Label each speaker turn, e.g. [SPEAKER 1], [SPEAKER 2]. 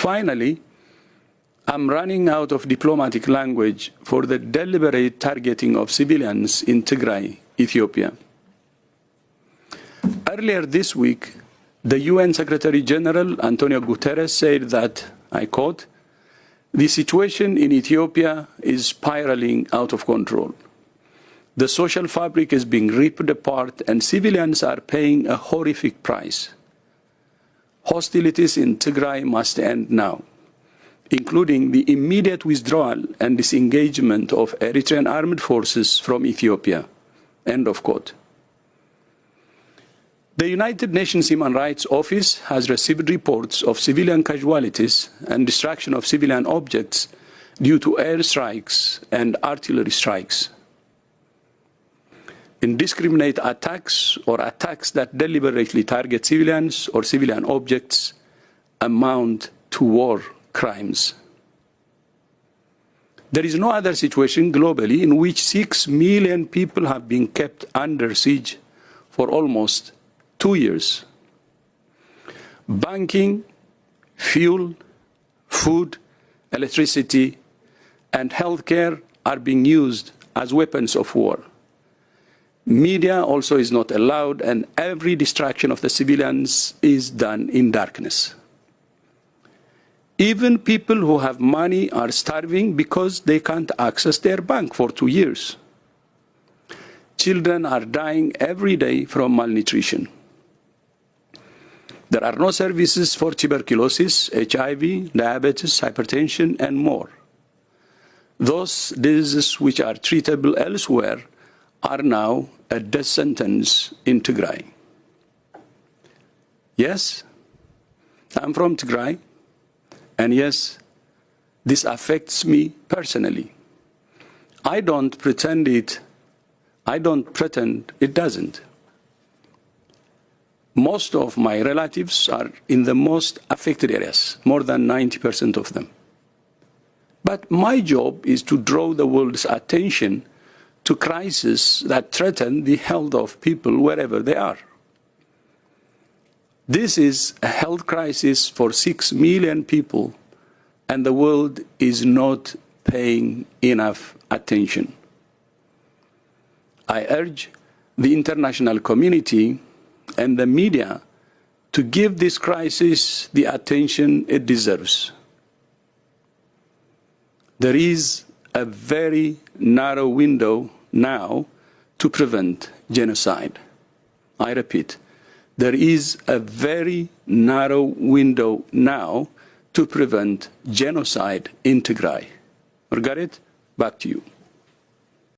[SPEAKER 1] Finally, I'm running out of diplomatic language for the deliberate targeting of civilians in Tigray, Ethiopia. Earlier this week, the UN Secretary General Antonio Guterres said that, I quote, "The situation in Ethiopia is spiraling out of control. The social fabric is being ripped apart and civilians are paying a horrific price. Hostilities in Tigray must end now, including the immediate withdrawal and disengagement of Eritrean armed forces from Ethiopia." End of quote. The United Nations Human Rights Office has received reports of civilian casualties and destruction of civilian objects due to airstrikes and artillery strikes. Indiscriminate attacks or attacks that deliberately target civilians or civilian objects amount to war crimes. There is no other situation globally in which 6 million people have been kept under siege for almost 2 years. Banking, fuel, food, electricity, and healthcare are being used as weapons of war. Media also is not allowed, and every distraction of the civilians is done in darkness. Even people who have money are starving because they can't access their bank for 2 years. Children are dying every day from malnutrition. There are no services for tuberculosis, HIV, diabetes, hypertension, and more. Those diseases which are treatable elsewhere are now a death sentence in Tigray. Yes, I'm from Tigray, and yes, this affects me personally. I don't pretend it doesn't. Most of my relatives are in the most affected areas, more than 90% of them. But my job is to draw the world's attention to crises that threaten the health of people wherever they are. This is a health crisis for 6 million people, and the world is not paying enough attention. I urge the international community and the media to give this crisis the attention it deserves. There is a very narrow window now to prevent genocide. I repeat, there is a very narrow window now to prevent genocide in Tigray. Margaret, back to you.